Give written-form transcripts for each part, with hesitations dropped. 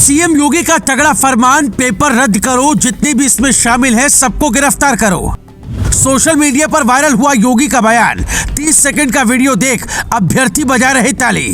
CM योगी का तगड़ा फरमान, paper रद्द करो, जितने भी इसमें शामिल हैं सबको गिरफ्तार करो। सोशल मीडिया पर वायरल हुआ योगी का बयान। 30 सेकंड का वीडियो देख अभ्यर्थी बजा रहे ताली।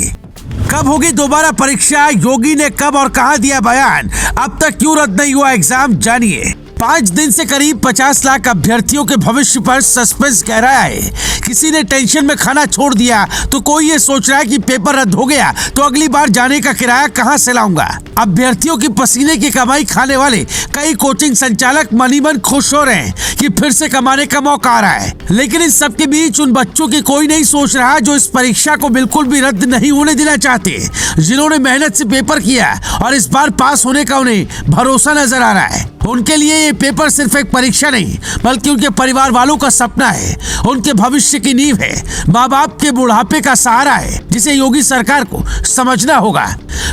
कब होगी दोबारा परीक्षा, योगी ने कब और कहां दिया बयान, अब तक क्यों रद्द नहीं हुआ एग्जाम, जानिए। 5 दिन से करीब 50 लाख अभ्यर्थियों के भविष्य पर सस्पेंस गहरा है। किसी ने टेंशन में खाना छोड़ दिया तो कोई ये सोच रहा है कि पेपर रद्द हो गया तो अगली बार जाने का किराया कहां से लाऊंगा। अभ्यर्थियों की पसीने की कमाई खाने वाले कई कोचिंग संचालक मनी मन खुश हो रहे हैं कि फिर से कमाने का मौका आ रहा है। लेकिन इन सबके बीच उन बच्चों की कोई नहीं सोच रहा जो इस परीक्षा को बिल्कुल भी रद्द नहीं होने देना चाहते, जिन्होंने मेहनत से पेपर किया और इस बार पास होने का उन्हें भरोसा नजर आ रहा है। उनके लिए ये पेपर सिर्फ एक परीक्षा नहीं बल्कि उनके परिवार वालों का सपना है, उनके भविष्य की नींव है, माँ बाप के बुढ़ापे का सहारा है, जिसे योगी सरकार को समझना होगा।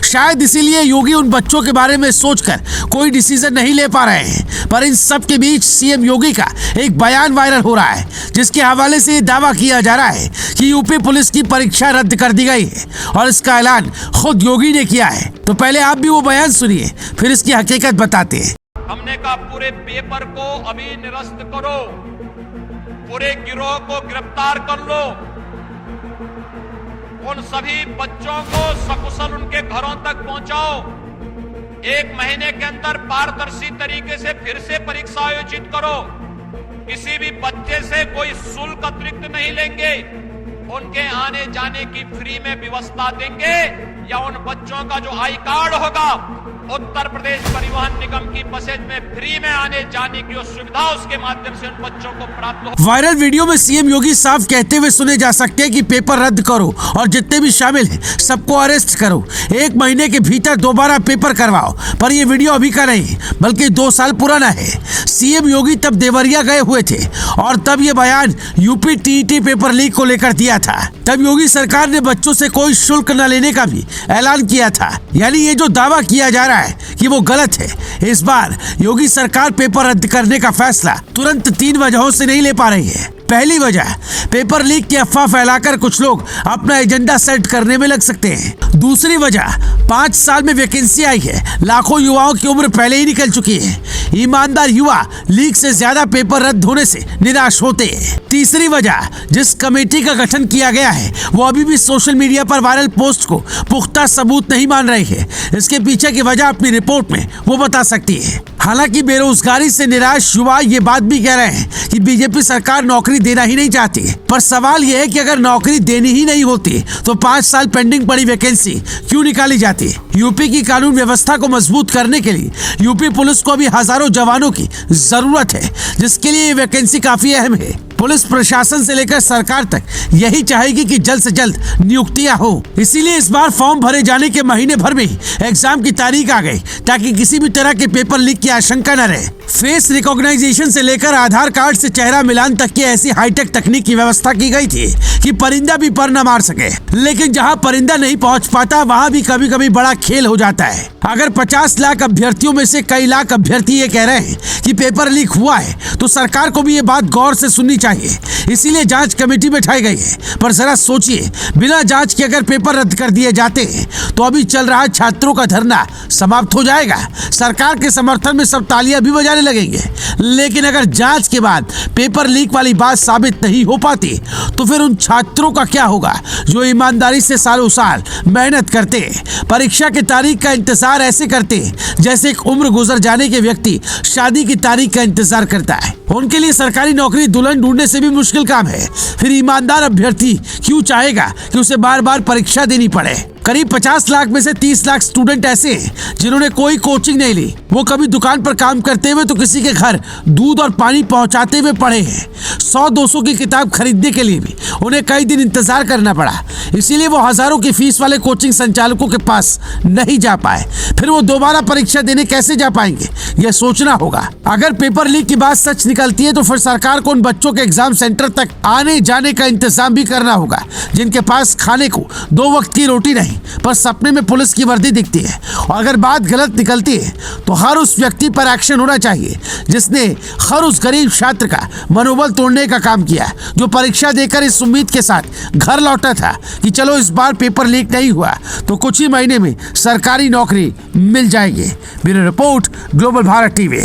शायद इसीलिए योगी उन बच्चों के बारे में सोचकर कोई डिसीजन नहीं ले पा रहे हैं। पर इन सब के बीच सीएम योगी का एक बयान वायरल हो रहा है, जिसके हवाले से ये दावा किया जा रहा है कि यूपी पुलिस की परीक्षा रद्द कर दी गई है और इसका ऐलान खुद योगी ने किया है। तो पहले आप भी वो बयान सुनिए, फिर इसकी हकीकत बताते हैं। हमने कहा पूरे पेपर को अभी निरस्त करो, पूरे गिरोह को गिरफ्तार कर लो, उन सभी बच्चों को सकुशल उनके घरों तक पहुंचाओ। 1 महीने के अंदर पारदर्शी तरीके से फिर से परीक्षा आयोजित करो। किसी भी बच्चे से कोई शुल्क अतिरिक्त नहीं लेंगे, उनके आने जाने की फ्री में व्यवस्था देंगे, या उन बच्चों का जो आई कार्ड होगा उत्तर प्रदेश परिवहन निगम की बसेज में फ्री में आने जाने की सुविधा उसके माध्यम से उन बच्चों को प्राप्त हो। वायरल वीडियो में सीएम योगी साफ कहते हुए सुने जा सकते हैं कि पेपर रद्द करो और जितने भी शामिल हैं सबको अरेस्ट करो, 1 महीने के भीतर दोबारा पेपर करवाओ। पर ये वीडियो अभी का नहीं बल्कि 2 साल पुराना है। सीएम योगी तब देवरिया गए हुए थे और तब ये बयान यूपी टीईटी पेपर लीक को लेकर दिया था। तब योगी सरकार ने बच्चों से कोई शुल्क न लेने का भी ऐलान किया था। यानी ये जो दावा किया जा रहा है कि वो गलत है। इस बार योगी सरकार पेपर रद्द करने का फैसला तुरंत 3 वजहों से नहीं ले पा रही है। पहली वजह, पेपर लीक की अफवाह फैलाकर कुछ लोग अपना एजेंडा सेट करने में लग सकते हैं। दूसरी वजह, 5 साल में वैकेंसी आई है, लाखों युवाओं की उम्र पहले ही निकल चुकी है। ईमानदार युवा लीक से ज्यादा पेपर रद्द होने से निराश होते हैं। तीसरी वजह, जिस कमेटी का गठन किया गया है वो अभी भी सोशल मीडिया पर वायरल पोस्ट को पुख्ता सबूत नहीं मान रही है। इसके पीछे की वजह अपनी रिपोर्ट में वो बता सकती है। हालांकि बेरोजगारी से निराश युवा ये बात भी कह रहे हैं कि बीजेपी सरकार नौकरी देना ही नहीं चाहती। पर सवाल यह है कि अगर नौकरी देनी ही नहीं होती तो 5 साल पेंडिंग पड़ी वैकेंसी क्यों निकाली जाती? यूपी की कानून व्यवस्था को मजबूत करने के लिए यूपी पुलिस को अभी हजारों जवानों की जरूरत है, जिसके लिए ये वैकेंसी काफी अहम है। पुलिस प्रशासन से लेकर सरकार तक यही चाहेगी कि जल्द से जल्द नियुक्तियां हो। इसीलिए इस बार फॉर्म भरे जाने के महीने भर में ही एग्जाम की तारीख आ गई, ताकि किसी भी तरह के पेपर लीक की आशंका न रहे। फेस रिकॉग्नाइजेशन से लेकर आधार कार्ड से चेहरा मिलान तक की ऐसी हाईटेक तकनीक की व्यवस्था की गई थी कि परिंदा भी पर न मार सके। लेकिन जहां परिंदा नहीं पहुंच पाता वहां भी कभी कभी बड़ा खेल हो जाता है। अगर 50 लाख अभ्यर्थियों में से कई लाख अभ्यर्थी ये कह रहे हैं कि पेपर लीक हुआ है तो सरकार को भी ये बात गौर से सुननी चाहिए। इसीलिए जांच कमेटी बैठाई गई है। पर जरा सोचिए, बिना जांच के अगर पेपर रद्द कर दिए जाते हैं तो अभी चल रहा छात्रों का धरना समाप्त हो जाएगा। सरकार के समर्थन में सब तालियां भी बजाने लगेंगे। लेकिन अगर जांच के बाद पेपर लीक वाली बात साबित नहीं हो पाती तो फिर उन छात्रों का क्या होगा जो ईमानदारी से सालों साल मेहनत करते हैं, परीक्षा की तारीख का इंतजार ऐसे करते हैं जैसे एक उम्र गुजर जाने के व्यक्ति शादी की तारीख का इंतजार करता है। उनके लिए सरकारी नौकरी दुल्हन ढूंढने से भी मुश्किल काम है। फिर ईमानदार अभ्यर्थी क्यों चाहेगा कि उसे बार बार परीक्षा देनी पड़े? करीब 50 लाख में से 30 लाख स्टूडेंट ऐसे हैं जिन्होंने कोई कोचिंग नहीं ली। वो कभी दुकान पर काम करते हुए तो किसी के घर दूध और पानी पहुंचाते हुए पढ़े हैं। 100-200 की किताब खरीदने के लिए भी उन्हें कई दिन इंतजार करना पड़ा। इसीलिए वो हजारों की फीस वाले कोचिंग संचालकों के पास नहीं जा पाए। फिर वो दोबारा परीक्षा देने कैसे जा पाएंगे? यह सोचना होगा। अगर पेपर लीक की बात सच निकलती है तो फिर सरकार को उन बच्चों के एग्जाम सेंटर तक आने जाने का इंतजाम भी करना होगा जिनके पास खाने को 2 वक्त की रोटी नहीं पर सपने में पुलिस की वर्दी दिखती है। और अगर बात गलत निकलती है तो हर उस व्यक्ति पर एक्शन होना चाहिए जिसने हर उस गरीब छात्र का मनोबल तोड़ने का काम किया, जो परीक्षा देकर इस उम्मीद के साथ घर लौटा था कि चलो इस बार पेपर लीक नहीं हुआ तो कुछ ही महीने में सरकारी नौकरी मिल जाएगी। Bureau report, global Bharat TV.